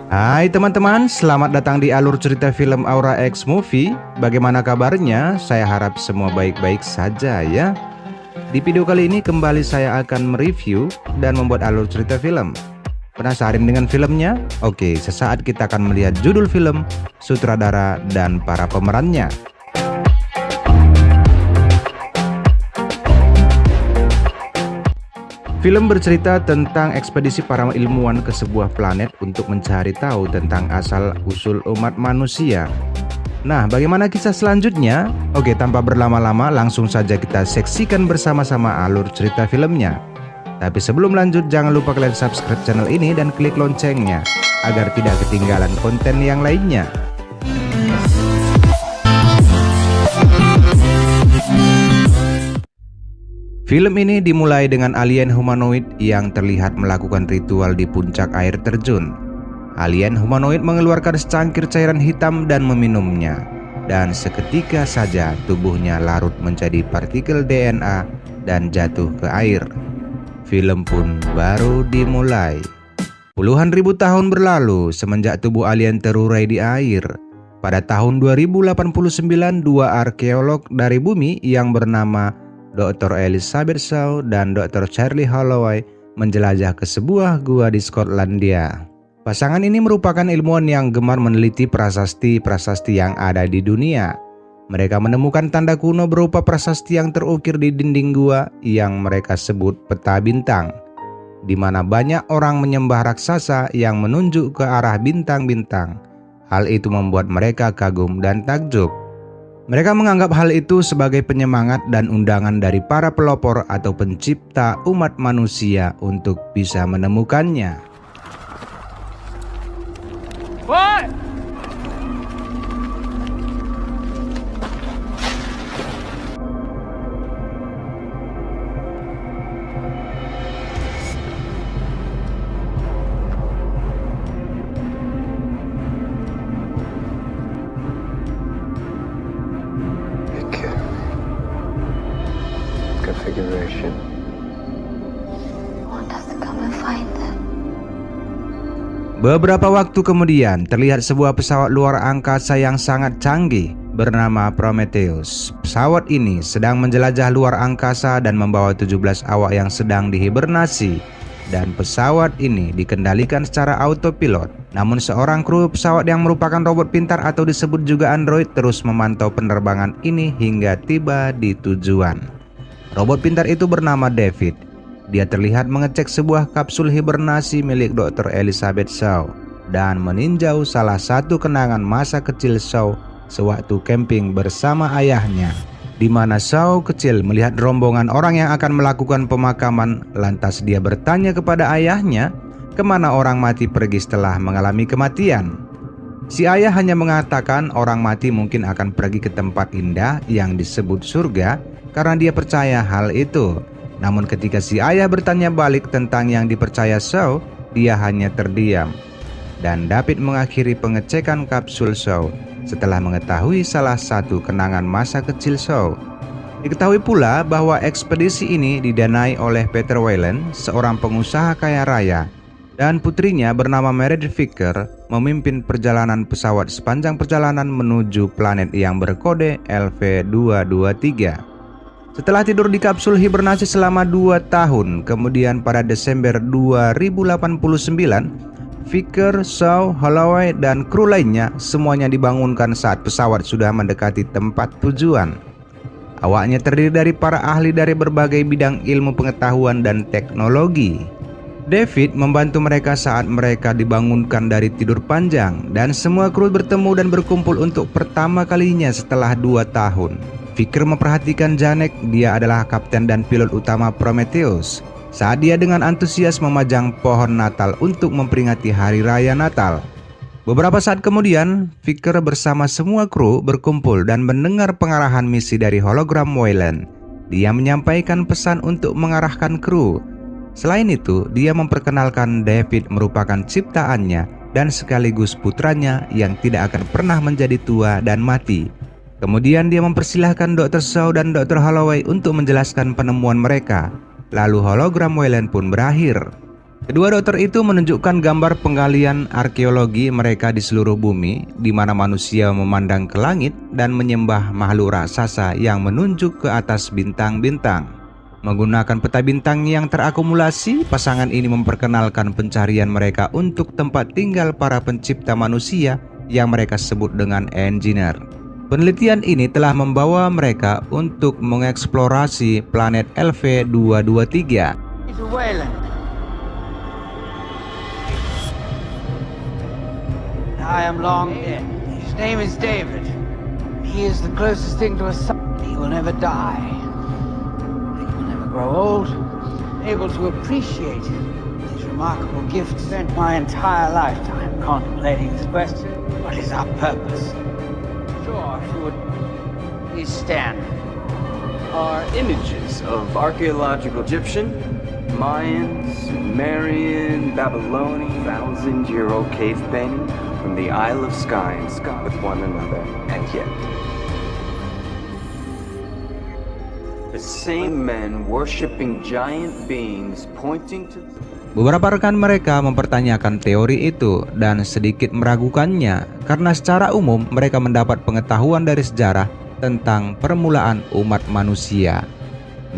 Hai teman-teman, selamat datang di alur cerita film Aura X Movie. Bagaimana kabarnya? Saya harap semua baik-baik saja ya. Di video kali ini kembali saya akan mereview dan membuat alur cerita film. Penasaran dengan filmnya? Oke, sesaat kita akan melihat judul film, sutradara, dan para pemerannya. Film bercerita tentang ekspedisi para ilmuwan ke sebuah planet untuk mencari tahu tentang asal-usul umat manusia. Nah, bagaimana kisah selanjutnya? Oke, tanpa berlama-lama langsung saja kita saksikan bersama-sama alur cerita filmnya. Tapi sebelum lanjut, jangan lupa kalian subscribe channel ini dan klik loncengnya agar tidak ketinggalan konten yang lainnya. Film ini dimulai dengan alien humanoid yang terlihat melakukan ritual di puncak air terjun. Alien humanoid mengeluarkan secangkir cairan hitam dan meminumnya. Dan seketika saja tubuhnya larut menjadi partikel DNA dan jatuh ke air. Film pun baru dimulai. Puluhan ribu tahun berlalu semenjak tubuh alien terurai di air. Pada tahun 2089, dua arkeolog dari bumi yang bernama Dr. Elizabeth Shaw dan Dr. Charlie Holloway menjelajah ke sebuah gua di Skotlandia. Pasangan ini merupakan ilmuwan yang gemar meneliti prasasti-prasasti yang ada di dunia. Mereka menemukan tanda kuno berupa prasasti yang terukir di dinding gua yang mereka sebut peta bintang, di mana banyak orang menyembah raksasa yang menunjuk ke arah bintang-bintang. Hal itu membuat mereka kagum dan takjub. Mereka menganggap hal itu sebagai penyemangat dan undangan dari para pelopor atau pencipta umat manusia untuk bisa menemukannya. What? Configuration. Want us to come and find them? Beberapa waktu kemudian terlihat sebuah pesawat luar angkasa yang sangat canggih bernama Prometheus. Pesawat ini sedang menjelajah luar angkasa dan membawa 17 awak yang sedang dihibernasi. Dan pesawat ini dikendalikan secara autopilot. Namun seorang kru pesawat yang merupakan robot pintar atau disebut juga android terus memantau penerbangan ini hingga tiba di tujuan. Robot pintar itu bernama David. Dia terlihat mengecek sebuah kapsul hibernasi milik Dr. Elizabeth Shaw dan meninjau salah satu kenangan masa kecil Shaw sewaktu camping bersama ayahnya, di mana Shaw kecil melihat rombongan orang yang akan melakukan pemakaman. Lantas dia bertanya kepada ayahnya, kemana orang mati pergi setelah mengalami kematian. Si ayah hanya mengatakan orang mati mungkin akan pergi ke tempat indah yang disebut surga, karena dia percaya hal itu. Namun ketika si ayah bertanya balik tentang yang dipercaya Shaw, dia hanya terdiam. Dan David mengakhiri pengecekan kapsul Shaw setelah mengetahui salah satu kenangan masa kecil Shaw. Diketahui pula bahwa ekspedisi ini didanai oleh Peter Weyland, seorang pengusaha kaya raya, dan putrinya bernama Meredith Vicker memimpin perjalanan pesawat sepanjang perjalanan menuju planet yang berkode LV-223. Setelah tidur di kapsul hibernasi selama 2 tahun, kemudian pada Desember 2089, Vicker, Shaw, Holloway, dan kru lainnya semuanya dibangunkan saat pesawat sudah mendekati tempat tujuan. Awaknya terdiri dari para ahli dari berbagai bidang ilmu pengetahuan dan teknologi. David membantu mereka saat mereka dibangunkan dari tidur panjang, dan semua kru bertemu dan berkumpul untuk pertama kalinya setelah 2 tahun. Vicker memperhatikan Janek, dia adalah kapten dan pilot utama Prometheus, saat dia dengan antusias memajang pohon Natal untuk memperingati hari raya Natal. Beberapa saat kemudian, Vicker bersama semua kru berkumpul dan mendengar pengarahan misi dari hologram Weyland. Dia menyampaikan pesan untuk mengarahkan kru. Selain itu, dia memperkenalkan David merupakan ciptaannya dan sekaligus putranya yang tidak akan pernah menjadi tua dan mati. Kemudian dia mempersilahkan Dr. Shaw dan Dr. Holloway untuk menjelaskan penemuan mereka. Lalu hologram Weyland pun berakhir. Kedua dokter itu menunjukkan gambar penggalian arkeologi mereka di seluruh bumi, di mana manusia memandang ke langit dan menyembah makhluk raksasa yang menunjuk ke atas bintang-bintang. Menggunakan peta bintang yang terakumulasi, pasangan ini memperkenalkan pencarian mereka untuk tempat tinggal para pencipta manusia yang mereka sebut dengan engineer. Penelitian ini telah membawa mereka untuk mengeksplorasi planet LV-223. I am long dead. His name is David. He is the closest thing to a son. He will never die. He will never grow old. Able to appreciate these remarkable gifts. Spent my entire lifetime contemplating this question. What is our purpose? Sure, if you would please stand. Are images of archaeological Egyptian, Mayan, Sumerian, Babylonian, 1,000-year-old cave painting from the Isle of Skye with one another, and yet the same men worshipping giant beings pointing to. Beberapa rekan mereka mempertanyakan teori itu dan sedikit meragukannya karena secara umum mereka mendapat pengetahuan dari sejarah tentang permulaan umat manusia.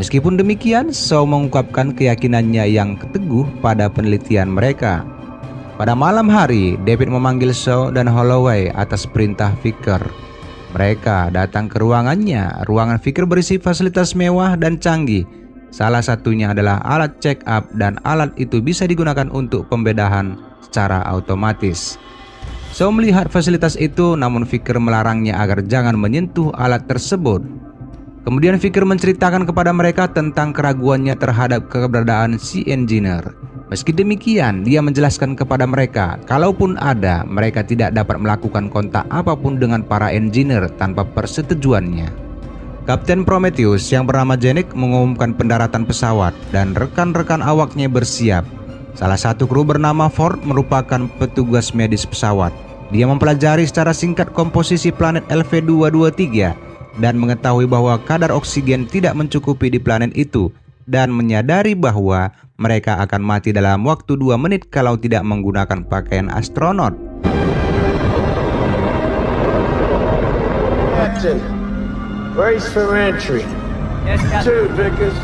Meskipun demikian, Shaw mengungkapkan keyakinannya yang teguh pada penelitian mereka. Pada malam hari, David memanggil Shaw dan Holloway atas perintah Vicker. Mereka datang ke ruangannya. Ruangan Vicker berisi fasilitas mewah dan canggih. Salah satunya adalah alat check up dan alat itu bisa digunakan untuk pembedahan secara otomatis. Shaw melihat fasilitas itu, namun Vicker melarangnya agar jangan menyentuh alat tersebut. Kemudian Vicker menceritakan kepada mereka tentang keraguannya terhadap keberadaan si engineer. Meski demikian, dia menjelaskan kepada mereka, kalaupun ada, mereka tidak dapat melakukan kontak apapun dengan para engineer tanpa persetujuannya. Kapten Prometheus yang bernama Janek mengumumkan pendaratan pesawat dan rekan-rekan awaknya bersiap. Salah satu kru bernama Ford merupakan petugas medis pesawat. Dia mempelajari secara singkat komposisi planet LV-223 dan mengetahui bahwa kadar oksigen tidak mencukupi di planet itu dan menyadari bahwa mereka akan mati dalam waktu 2 menit kalau tidak menggunakan pakaian astronot. Captain, brace for entry. Yes, Captain. 2, Vickers.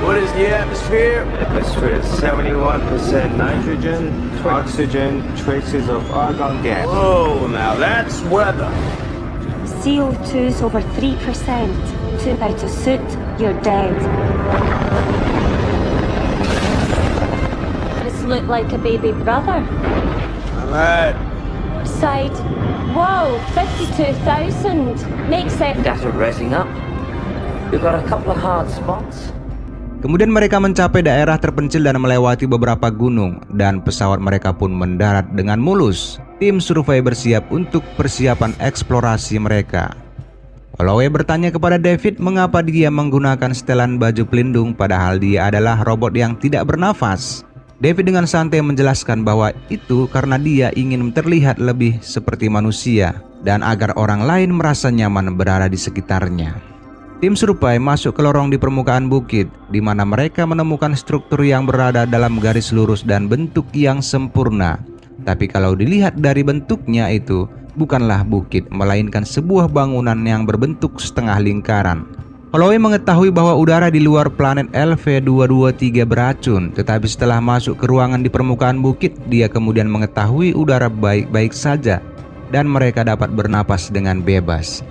What is the atmosphere? Atmosphere is 71% nitrogen, oxygen, traces of argon gas. Oh, now that's weather. CO2's over 3%. Too out of suit, you're dead. This looked like a baby brother. All right. Side. Whoa, 52,000. Makes it. Data rising up. We've got a couple of hard spots. Kemudian mereka mencapai daerah terpencil dan melewati beberapa gunung, dan pesawat mereka pun mendarat dengan mulus. Tim survei bersiap untuk persiapan eksplorasi mereka. Holloway bertanya kepada David mengapa dia menggunakan setelan baju pelindung padahal dia adalah robot yang tidak bernafas. David dengan santai menjelaskan bahwa itu karena dia ingin terlihat lebih seperti manusia dan agar orang lain merasa nyaman berada di sekitarnya. Tim survei masuk ke lorong di permukaan bukit, di mana mereka menemukan struktur yang berada dalam garis lurus dan bentuk yang sempurna. Tapi kalau dilihat dari bentuknya itu, bukanlah bukit, melainkan sebuah bangunan yang berbentuk setengah lingkaran. Holloway mengetahui bahwa udara di luar planet LV-223 beracun, tetapi setelah masuk ke ruangan di permukaan bukit, dia kemudian mengetahui udara baik-baik saja dan mereka dapat bernapas dengan bebas.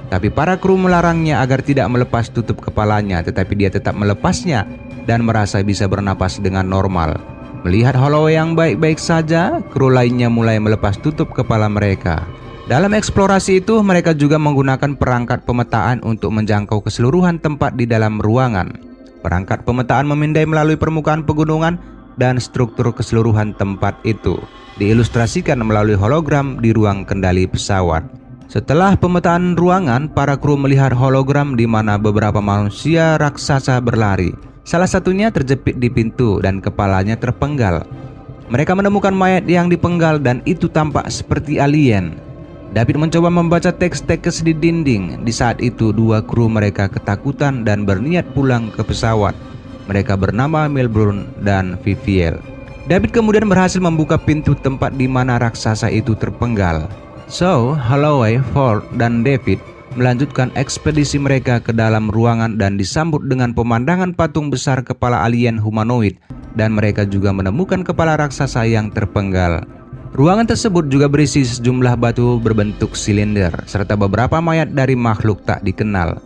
Tapi para kru melarangnya agar tidak melepas tutup kepalanya, tetapi dia tetap melepasnya dan merasa bisa bernapas dengan normal. Melihat Holloway yang baik-baik saja, kru lainnya mulai melepas tutup kepala mereka. Dalam eksplorasi itu, mereka juga menggunakan perangkat pemetaan untuk menjangkau keseluruhan tempat di dalam ruangan. Perangkat pemetaan memindai melalui permukaan pegunungan dan struktur keseluruhan tempat itu. Diilustrasikan melalui hologram di ruang kendali pesawat. Setelah pemetaan ruangan, para kru melihat hologram di mana beberapa manusia raksasa berlari. Salah satunya terjepit di pintu dan kepalanya terpenggal. Mereka menemukan mayat yang dipenggal dan itu tampak seperti alien. David mencoba membaca teks-teks di dinding. Di saat itu dua kru mereka ketakutan dan berniat pulang ke pesawat. Mereka bernama Melbourne dan Viviel. David kemudian berhasil membuka pintu tempat di mana raksasa itu terpenggal. So, Holloway, Ford, dan David melanjutkan ekspedisi mereka ke dalam ruangan dan disambut dengan pemandangan patung besar kepala alien humanoid, dan mereka juga menemukan kepala raksasa yang terpenggal. Ruangan tersebut juga berisi sejumlah batu berbentuk silinder serta beberapa mayat dari makhluk tak dikenal.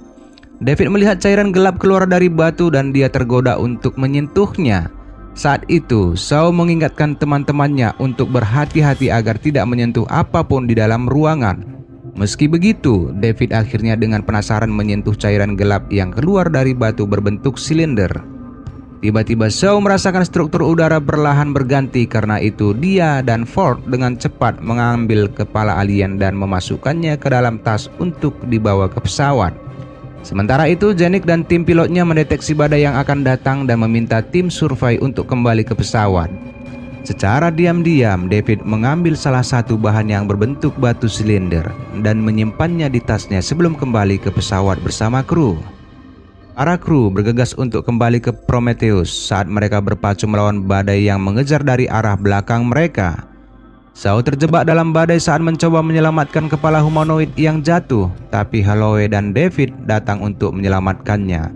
David melihat cairan gelap keluar dari batu dan dia tergoda untuk menyentuhnya. Saat itu, Shaw mengingatkan teman-temannya untuk berhati-hati agar tidak menyentuh apapun di dalam ruangan. Meski begitu, David akhirnya dengan penasaran menyentuh cairan gelap yang keluar dari batu berbentuk silinder. Tiba-tiba Shaw merasakan struktur udara perlahan berganti, karena itu dia dan Ford dengan cepat mengambil kepala alien dan memasukkannya ke dalam tas untuk dibawa ke pesawat. Sementara itu, Janik dan tim pilotnya mendeteksi badai yang akan datang dan meminta tim survei untuk kembali ke pesawat. Secara diam-diam, David mengambil salah satu bahan yang berbentuk batu silinder dan menyimpannya di tasnya sebelum kembali ke pesawat bersama kru. Para kru bergegas untuk kembali ke Prometheus saat mereka berpacu melawan badai yang mengejar dari arah belakang mereka. Shaw terjebak dalam badai saat mencoba menyelamatkan kepala humanoid yang jatuh, tapi Holloway dan David datang untuk menyelamatkannya.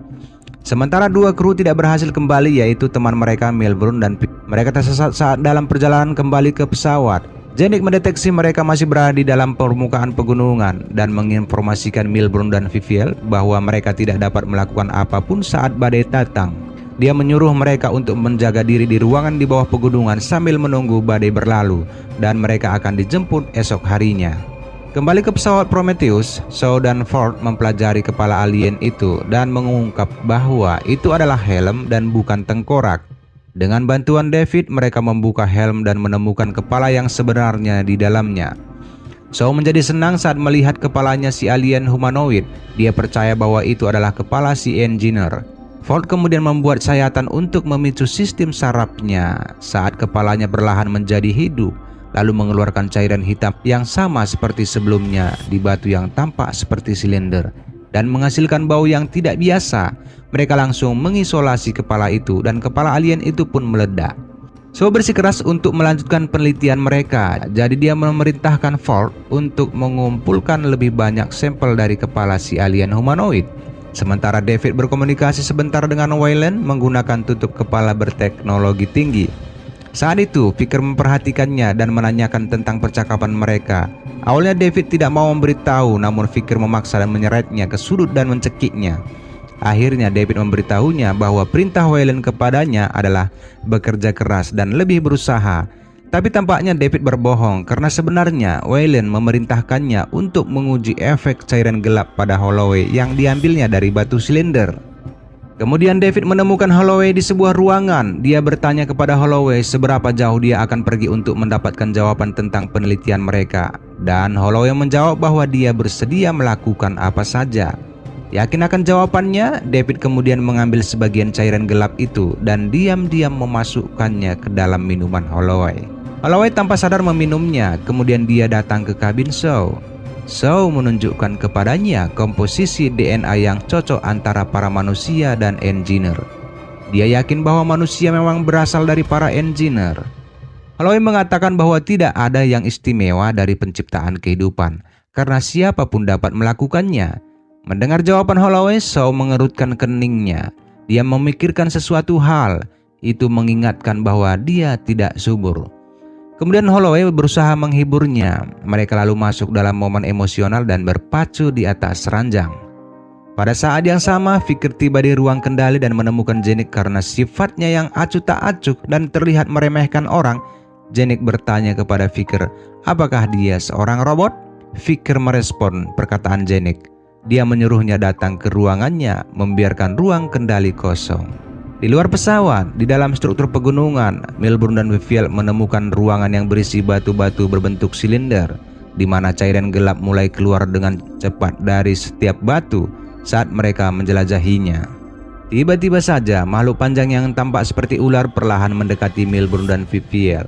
Sementara dua kru tidak berhasil kembali, yaitu teman mereka Melbourne dan mereka tersesat saat dalam perjalanan kembali ke pesawat. Janik mendeteksi mereka masih berada di dalam permukaan pegunungan dan menginformasikan Melbourne dan Viviel bahwa mereka tidak dapat melakukan apapun saat badai datang. Dia menyuruh mereka untuk menjaga diri di ruangan di bawah pegunungan sambil menunggu badai berlalu, dan mereka akan dijemput esok harinya. Kembali ke pesawat Prometheus, Shaw dan Ford mempelajari kepala alien itu dan mengungkap bahwa itu adalah helm dan bukan tengkorak. Dengan bantuan David, mereka membuka helm dan menemukan kepala yang sebenarnya di dalamnya. Shaw menjadi senang saat melihat kepalanya si alien humanoid. Dia percaya bahwa itu adalah kepala si engineer. Ford kemudian membuat sayatan untuk memicu sistem sarafnya saat kepalanya perlahan menjadi hidup, lalu mengeluarkan cairan hitam yang sama seperti sebelumnya di batu yang tampak seperti silinder dan menghasilkan bau yang tidak biasa. Mereka langsung mengisolasi kepala itu dan kepala alien itu pun meledak. Shaw bersikeras untuk melanjutkan penelitian mereka, jadi dia memerintahkan Ford untuk mengumpulkan lebih banyak sampel dari kepala si alien humanoid. Sementara David berkomunikasi sebentar dengan Wayland menggunakan tutup kepala berteknologi tinggi. Saat itu, Vicker memperhatikannya dan menanyakan tentang percakapan mereka. Awalnya David tidak mau memberitahu, namun Vicker memaksa dan menyeretnya ke sudut dan mencekiknya. Akhirnya David memberitahunya bahwa perintah Wayland kepadanya adalah bekerja keras dan lebih berusaha. Tapi tampaknya David berbohong karena sebenarnya Wayland memerintahkannya untuk menguji efek cairan gelap pada Holloway yang diambilnya dari batu silinder. Kemudian David menemukan Holloway di sebuah ruangan. Dia bertanya kepada Holloway seberapa jauh dia akan pergi untuk mendapatkan jawaban tentang penelitian mereka. Dan Holloway menjawab bahwa dia bersedia melakukan apa saja. Yakin akan jawabannya, David kemudian mengambil sebagian cairan gelap itu dan diam-diam memasukkannya ke dalam minuman Holloway. Holloway tanpa sadar meminumnya, kemudian dia datang ke kabin Shaw. Shaw menunjukkan kepadanya komposisi DNA yang cocok antara para manusia dan engineer. Dia yakin bahwa manusia memang berasal dari para engineer. Holloway mengatakan bahwa tidak ada yang istimewa dari penciptaan kehidupan, karena siapapun dapat melakukannya. Mendengar jawaban Holloway, Shaw mengerutkan keningnya. Dia memikirkan sesuatu hal, itu mengingatkan bahwa dia tidak subur. Kemudian Holloway berusaha menghiburnya. Mereka lalu masuk dalam momen emosional dan berpacu di atas ranjang. Pada saat yang sama, Vicker tiba di ruang kendali dan menemukan Janik karena sifatnya yang acuh tak acuh dan terlihat meremehkan orang. Janik bertanya kepada Vicker, apakah dia seorang robot? Vicker merespon perkataan Janik. Dia menyuruhnya datang ke ruangannya, membiarkan ruang kendali kosong. Di luar pesawat, di dalam struktur pegunungan, Melbourne dan Viviel menemukan ruangan yang berisi batu-batu berbentuk silinder, di mana cairan gelap mulai keluar dengan cepat dari setiap batu saat mereka menjelajahinya. Tiba-tiba saja, makhluk panjang yang tampak seperti ular perlahan mendekati Melbourne dan Viviel.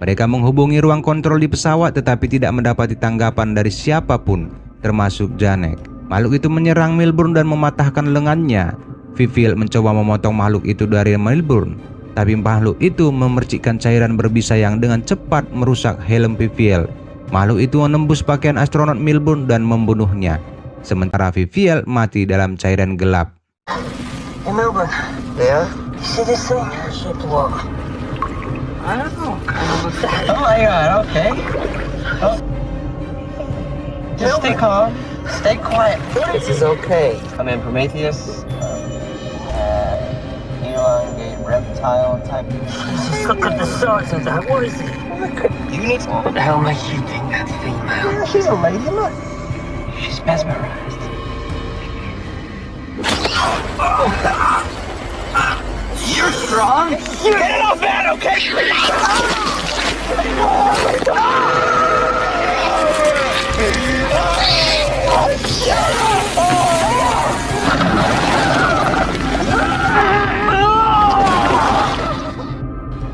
Mereka menghubungi ruang kontrol di pesawat tetapi tidak mendapati tanggapan dari siapapun, termasuk Janek. Makhluk itu menyerang Milburn dan mematahkan lengannya. Viviel mencoba memotong makhluk itu dari Milburn, tapi makhluk itu memercikkan cairan berbisa yang dengan cepat merusak helm Viviel. Makhluk itu menembus pakaian astronot Milburn dan membunuhnya. Sementara Viviel mati dalam cairan gelap. Hey, Milburn. Yeah? You see this thing? Shaped what? I don't know. Oh my god, okay. Oh. Just stay calm. Stay quiet. This is okay. I'm in Prometheus. Elongate reptile type. Just look at the size of that. What is it? You need. What the hell makes you think that's female? Yeah, she's a lady. Look. She's mesmerized. You're strong. Get it off that, okay?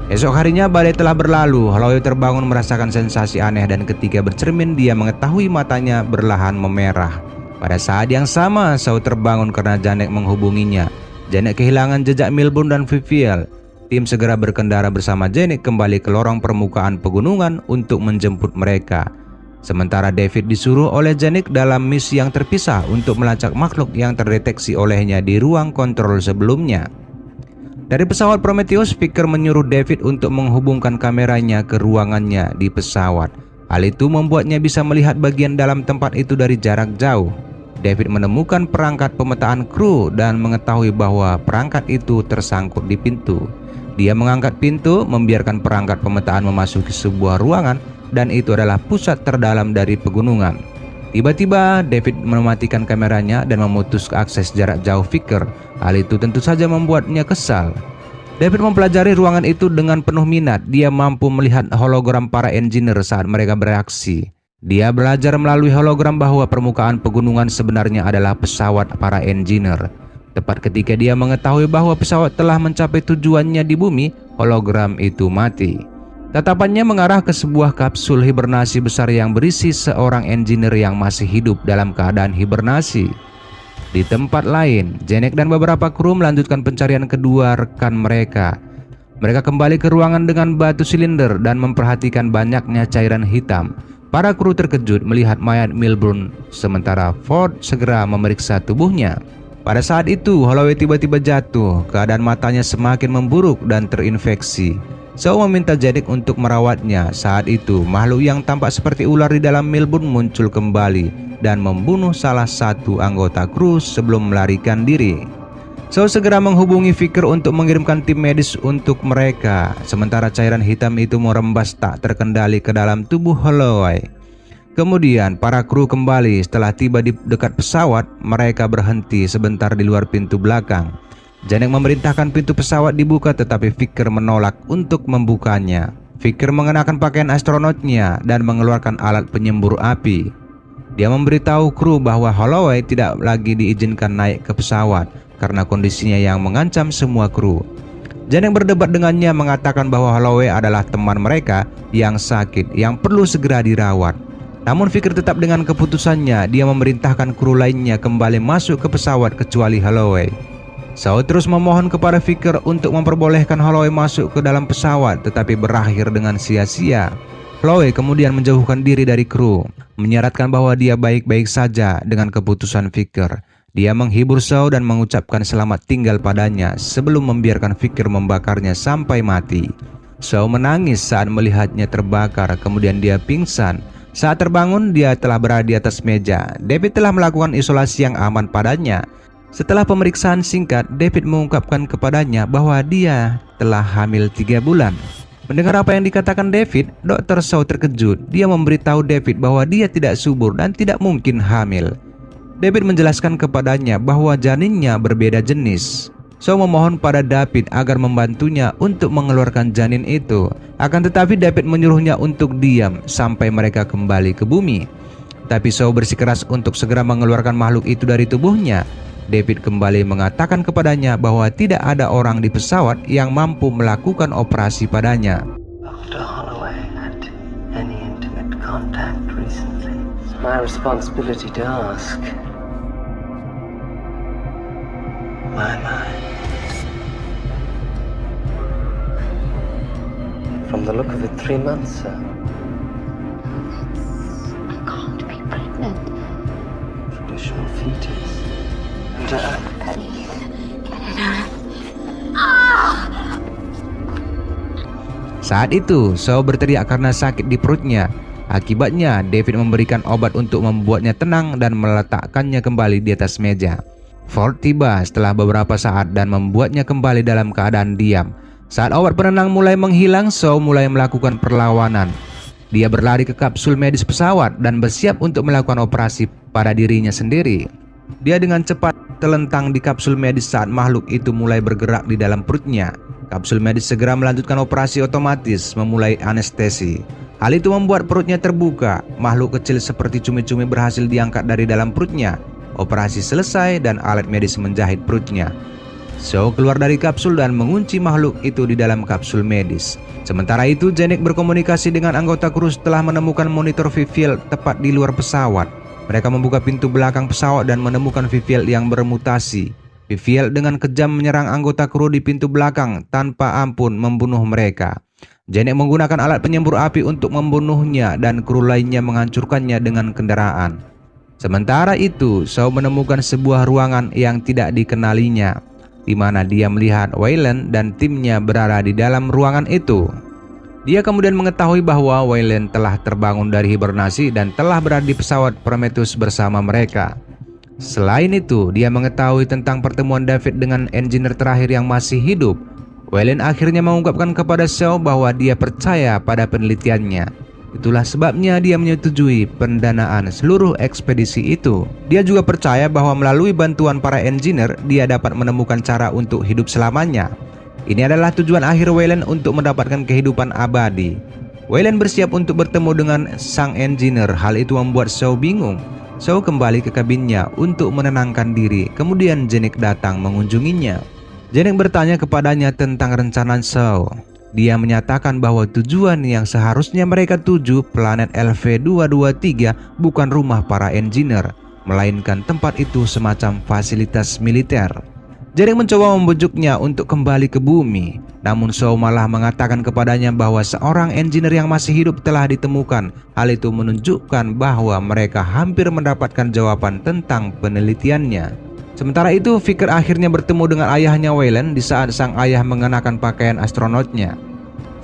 Esok harinya badai telah berlalu. Holloway terbangun merasakan sensasi aneh dan ketika bercermin dia mengetahui matanya berlahan memerah. Pada saat yang sama, Shaw terbangun karena Janek menghubunginya. Janek kehilangan jejak Milburn dan Viviel. Tim segera berkendara bersama Janek kembali ke lorong permukaan pegunungan untuk menjemput mereka. Sementara David disuruh oleh Janek dalam misi yang terpisah untuk melacak makhluk yang terdeteksi olehnya di ruang kontrol sebelumnya. Dari pesawat Prometheus, Vicker menyuruh David untuk menghubungkan kameranya ke ruangannya di pesawat. Hal itu membuatnya bisa melihat bagian dalam tempat itu dari jarak jauh. David menemukan perangkat pemetaan kru dan mengetahui bahwa perangkat itu tersangkut di pintu. Dia mengangkat pintu, membiarkan perangkat pemetaan memasuki sebuah ruangan dan itu adalah pusat terdalam dari pegunungan. Tiba-tiba David mematikan kameranya dan memutus akses jarak jauh Vicker. Hal itu tentu saja membuatnya kesal. David mempelajari ruangan itu dengan penuh minat. Dia mampu melihat hologram para engineer saat mereka bereaksi. Dia belajar melalui hologram bahwa permukaan pegunungan sebenarnya adalah pesawat para engineer. Tepat ketika dia mengetahui bahwa pesawat telah mencapai tujuannya di bumi, hologram itu mati. Tatapannya mengarah ke sebuah kapsul hibernasi besar yang berisi seorang engineer yang masih hidup dalam keadaan hibernasi. Di tempat lain, Janek dan beberapa kru melanjutkan pencarian kedua rekan mereka. Mereka kembali ke ruangan dengan batu silinder dan memperhatikan banyaknya cairan hitam. Para kru terkejut melihat mayat Milburn, sementara Ford segera memeriksa tubuhnya. Pada saat itu, Holloway tiba-tiba jatuh. Keadaan matanya semakin memburuk dan terinfeksi. Shaw meminta Janek untuk merawatnya. Saat itu, makhluk yang tampak seperti ular di dalam Milburn muncul kembali dan membunuh salah satu anggota kru sebelum melarikan diri. Shaw segera menghubungi Vicker untuk mengirimkan tim medis untuk mereka. Sementara cairan hitam itu merembas tak terkendali ke dalam tubuh Holloway. Kemudian para kru kembali. Setelah tiba di dekat pesawat, mereka berhenti sebentar di luar pintu belakang. Janek memerintahkan pintu pesawat dibuka tetapi Vicker menolak untuk membukanya. Vicker mengenakan pakaian astronotnya dan mengeluarkan alat penyembur api. Dia memberitahu kru bahwa Holloway tidak lagi diizinkan naik ke pesawat karena kondisinya yang mengancam semua kru. Janek berdebat dengannya mengatakan bahwa Holloway adalah teman mereka yang sakit yang perlu segera dirawat. Namun Vicker tetap dengan keputusannya. Dia memerintahkan kru lainnya kembali masuk ke pesawat kecuali Holloway. Shaw terus memohon kepada Vicker untuk memperbolehkan Holloway masuk ke dalam pesawat tetapi berakhir dengan sia-sia. Holloway kemudian menjauhkan diri dari kru, menyarankan bahwa dia baik-baik saja dengan keputusan Vicker. Dia menghibur Shaw dan mengucapkan selamat tinggal padanya sebelum membiarkan Vicker membakarnya sampai mati. Shaw menangis saat melihatnya terbakar, kemudian dia pingsan. Saat terbangun, dia telah berada di atas meja. David telah melakukan isolasi yang aman padanya. Setelah pemeriksaan singkat, David mengungkapkan kepadanya bahwa dia telah hamil 3 bulan. Mendengar apa yang dikatakan David, Dr. Shaw terkejut. Dia memberitahu David bahwa dia tidak subur dan tidak mungkin hamil. David menjelaskan kepadanya bahwa janinnya berbeda jenis. Shaw memohon pada David agar membantunya untuk mengeluarkan janin itu. Akan tetapi David menyuruhnya untuk diam sampai mereka kembali ke bumi. Tapi Shaw bersikeras untuk segera mengeluarkan makhluk itu dari tubuhnya. David kembali mengatakan kepadanya bahwa tidak ada orang di pesawat yang mampu melakukan operasi padanya. Dr. Holloway. contact recently. It's my responsibility to ask. My. From the look of it, 3 months, sir. I can't be pregnant. Traditional fetus. And, Saat itu, Shaw berteriak karena sakit di perutnya. Akibatnya, David memberikan obat untuk membuatnya tenang dan meletakkannya kembali di atas meja. Ford tiba setelah beberapa saat dan membuatnya kembali dalam keadaan diam. Saat obat penenang mulai menghilang, Shaw mulai melakukan perlawanan. Dia berlari ke kapsul medis pesawat dan bersiap untuk melakukan operasi pada dirinya sendiri. Dia dengan cepat terlentang di kapsul medis saat makhluk itu mulai bergerak di dalam perutnya. Kapsul medis segera melanjutkan operasi otomatis memulai anestesi. Hal itu membuat perutnya terbuka. Makhluk kecil seperti cumi-cumi berhasil diangkat dari dalam perutnya. Operasi selesai dan alat medis menjahit perutnya. Shaw keluar dari kapsul dan mengunci makhluk itu di dalam kapsul medis. Sementara itu, Janek berkomunikasi dengan anggota kru setelah menemukan monitor Viviel tepat di luar pesawat. Mereka membuka pintu belakang pesawat dan menemukan Viviel yang bermutasi. Viviel dengan kejam menyerang anggota kru di pintu belakang tanpa ampun membunuh mereka. Janek menggunakan alat penyembur api untuk membunuhnya dan kru lainnya menghancurkannya dengan kendaraan. Sementara itu, Shaw menemukan sebuah ruangan yang tidak dikenalinya, di mana dia melihat Wayland dan timnya berada di dalam ruangan itu. Dia kemudian mengetahui bahwa Wayland telah terbangun dari hibernasi dan telah berada di pesawat Prometheus bersama mereka. Selain itu, dia mengetahui tentang pertemuan David dengan engineer terakhir yang masih hidup. Wayland akhirnya mengungkapkan kepada Shaw bahwa dia percaya pada penelitiannya. Itulah sebabnya dia menyetujui pendanaan seluruh ekspedisi itu. Dia juga percaya bahwa melalui bantuan para engineer, dia dapat menemukan cara untuk hidup selamanya. Ini adalah tujuan akhir Wayland untuk mendapatkan kehidupan abadi. Wayland bersiap untuk bertemu dengan sang engineer. Hal itu membuat Shaw bingung. Shaw kembali ke kabinnya untuk menenangkan diri. Kemudian Janek datang mengunjunginya. Janek bertanya kepadanya tentang rencana Shaw. Dia menyatakan bahwa tujuan yang seharusnya mereka tuju, planet LV-223, bukan rumah para engineer, melainkan tempat itu semacam fasilitas militer. Janek mencoba membujuknya untuk kembali ke bumi, namun Shaw malah mengatakan kepadanya bahwa seorang engineer yang masih hidup telah ditemukan. Hal itu menunjukkan bahwa mereka hampir mendapatkan jawaban tentang penelitiannya. Sementara itu, Vicker akhirnya bertemu dengan ayahnya Wayland di saat sang ayah mengenakan pakaian astronotnya.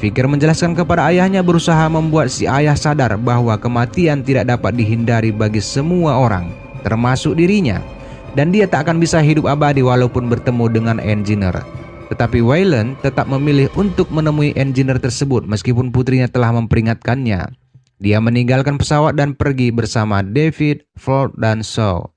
Vicker menjelaskan kepada ayahnya berusaha membuat si ayah sadar bahwa kematian tidak dapat dihindari bagi semua orang, termasuk dirinya. Dan dia tak akan bisa hidup abadi walaupun bertemu dengan engineer. Tetapi Wayland tetap memilih untuk menemui engineer tersebut meskipun putrinya telah memperingatkannya. Dia meninggalkan pesawat dan pergi bersama David, Ford, dan Shaw.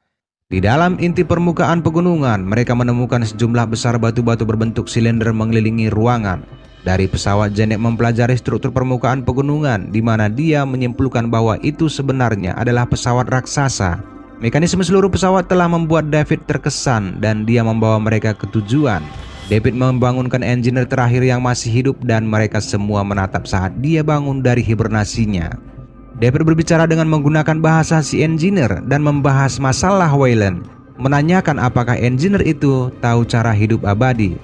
Di dalam inti permukaan pegunungan, mereka menemukan sejumlah besar batu-batu berbentuk silinder mengelilingi ruangan. Dari pesawat, Janek mempelajari struktur permukaan pegunungan, di mana dia menyimpulkan bahwa itu sebenarnya adalah pesawat raksasa. Mekanisme seluruh pesawat telah membuat David terkesan dan dia membawa mereka ke tujuan. David membangunkan engineer terakhir yang masih hidup dan mereka semua menatap saat dia bangun dari hibernasinya. David berbicara dengan menggunakan bahasa si engineer dan membahas masalah Wayland, menanyakan apakah engineer itu tahu cara hidup abadi.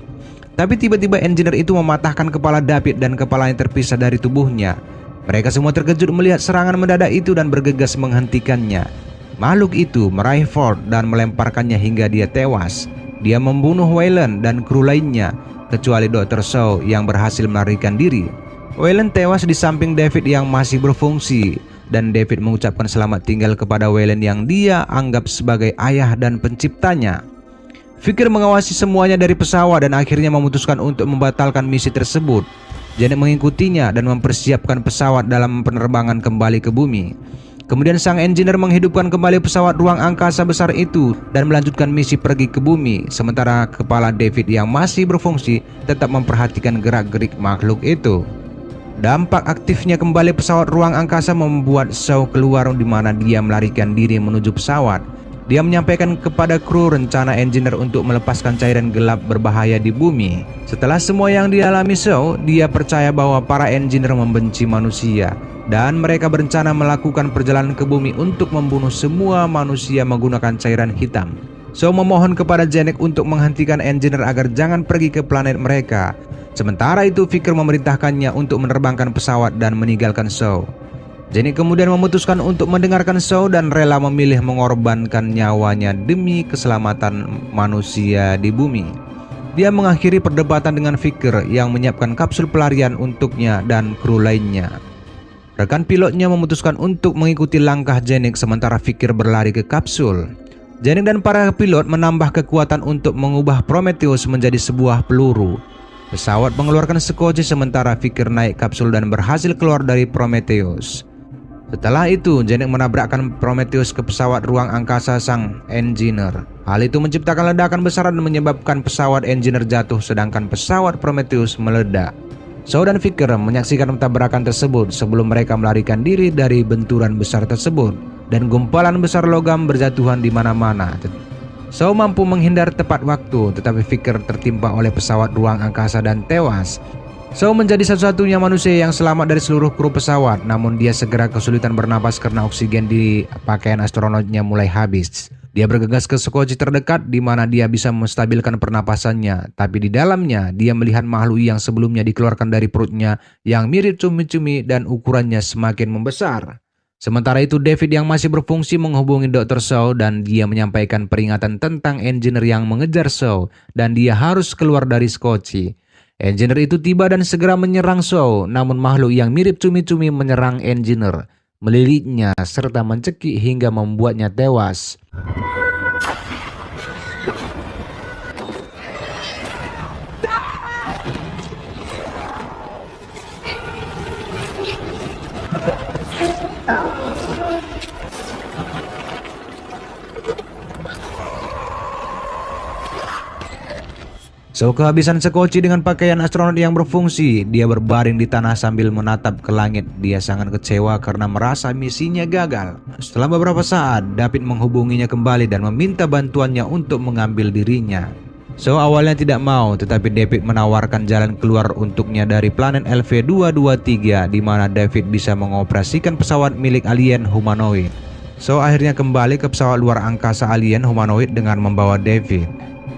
Tapi tiba-tiba engineer itu mematahkan kepala David dan kepalanya terpisah dari tubuhnya. Mereka semua terkejut melihat serangan mendadak itu dan bergegas menghentikannya. Makhluk itu meraih Ford dan melemparkannya hingga dia tewas. Dia membunuh Wayland dan kru lainnya, kecuali Dr. Shaw yang berhasil melarikan diri. Wayland tewas di samping David yang masih berfungsi, dan David mengucapkan selamat tinggal kepada Wayland yang dia anggap sebagai ayah dan penciptanya. Vicker mengawasi semuanya dari pesawat dan akhirnya memutuskan untuk membatalkan misi tersebut. Janet mengikutinya dan mempersiapkan pesawat dalam penerbangan kembali ke bumi. Kemudian sang engineer menghidupkan kembali pesawat ruang angkasa besar itu dan melanjutkan misi pergi ke bumi, sementara kepala David yang masih berfungsi tetap memperhatikan gerak-gerik makhluk itu. Dampak aktifnya kembali pesawat ruang angkasa membuat Shaw keluar di mana dia melarikan diri menuju pesawat. Dia menyampaikan kepada kru rencana engineer untuk melepaskan cairan gelap berbahaya di bumi. Setelah semua yang dialami Shaw, dia percaya bahwa para engineer membenci manusia dan mereka berencana melakukan perjalanan ke bumi untuk membunuh semua manusia menggunakan cairan hitam. Shaw memohon kepada Janek untuk menghentikan engineer agar jangan pergi ke planet mereka. Sementara itu Vicker memerintahkannya untuk menerbangkan pesawat dan meninggalkan Shaw. Janek kemudian memutuskan untuk mendengarkan Shaw dan rela memilih mengorbankan nyawanya demi keselamatan manusia di bumi. Dia mengakhiri perdebatan dengan Vicker yang menyiapkan kapsul pelarian untuknya dan kru lainnya. Rekan pilotnya memutuskan untuk mengikuti langkah Janek sementara Vicker berlari ke kapsul. Janek dan para pilot menambah kekuatan untuk mengubah Prometheus menjadi sebuah peluru. Pesawat mengeluarkan skoci sementara Vicker naik kapsul dan berhasil keluar dari Prometheus. Setelah itu, Janek menabrakkan Prometheus ke pesawat ruang angkasa sang engineer. Hal itu menciptakan ledakan besar dan menyebabkan pesawat engineer jatuh sedangkan pesawat Prometheus meledak. Shaw dan Vicker menyaksikan tabrakan tersebut sebelum mereka melarikan diri dari benturan besar tersebut dan gumpalan besar logam berjatuhan di mana-mana. Shaw mampu menghindar tepat waktu, tetapi Vicker tertimpa oleh pesawat ruang angkasa dan tewas. Shaw menjadi satu-satunya manusia yang selamat dari seluruh kru pesawat, namun dia segera kesulitan bernapas karena oksigen di pakaian astronotnya mulai habis. Dia bergegas ke skoci terdekat di mana dia bisa menstabilkan pernapasannya, tapi di dalamnya dia melihat makhluk yang sebelumnya dikeluarkan dari perutnya yang mirip cumi-cumi dan ukurannya semakin membesar. Sementara itu David yang masih berfungsi menghubungi Dr. Shaw dan dia menyampaikan peringatan tentang engineer yang mengejar Shaw dan dia harus keluar dari skoci. Engineer itu tiba dan segera menyerang Shaw, namun makhluk yang mirip cumi-cumi menyerang engineer, melilitnya serta mencekik hingga membuatnya tewas. Shaw kehabisan skoci dengan pakaian astronot yang berfungsi. Dia berbaring di tanah sambil menatap ke langit. Dia sangat kecewa karena merasa misinya gagal. Setelah beberapa saat, David menghubunginya kembali dan meminta bantuannya untuk mengambil dirinya. Shaw awalnya tidak mau, tetapi David menawarkan jalan keluar untuknya dari planet LV-223 di mana David bisa mengoperasikan pesawat milik alien humanoid. Shaw akhirnya kembali ke pesawat luar angkasa alien humanoid dengan membawa David.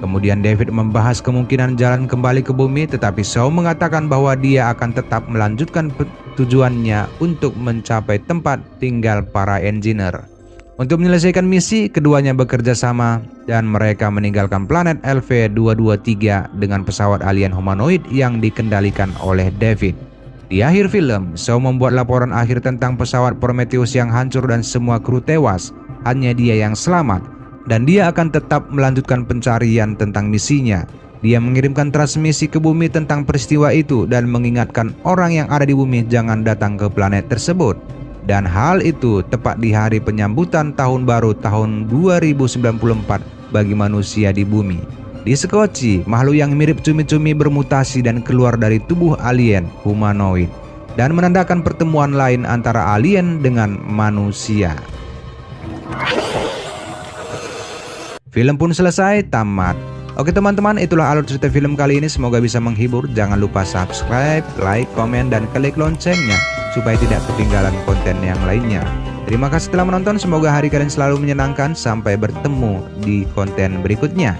Kemudian David membahas kemungkinan jalan kembali ke bumi, tetapi Shaw mengatakan bahwa dia akan tetap melanjutkan tujuannya untuk mencapai tempat tinggal para engineer. Untuk menyelesaikan misi, keduanya bekerja sama dan mereka meninggalkan planet LV-223 dengan pesawat alien humanoid yang dikendalikan oleh David. Di akhir film, Shaw membuat laporan akhir tentang pesawat Prometheus yang hancur dan semua kru tewas. Hanya dia yang selamat. Dan dia akan tetap melanjutkan pencarian tentang misinya. Dia mengirimkan transmisi ke bumi tentang peristiwa itu dan mengingatkan orang yang ada di bumi jangan datang ke planet tersebut. Dan hal itu tepat di hari penyambutan tahun baru tahun 2094 bagi manusia di bumi. Di skoci, makhluk yang mirip cumi-cumi bermutasi dan keluar dari tubuh alien humanoid dan menandakan pertemuan lain antara alien dengan manusia. Film pun selesai, tamat. Oke teman-teman, itulah alur cerita film kali ini. Semoga bisa menghibur. Jangan lupa subscribe, like, komen, dan klik loncengnya supaya tidak ketinggalan konten yang lainnya. Terima kasih telah menonton. Semoga hari kalian selalu menyenangkan. Sampai bertemu di konten berikutnya.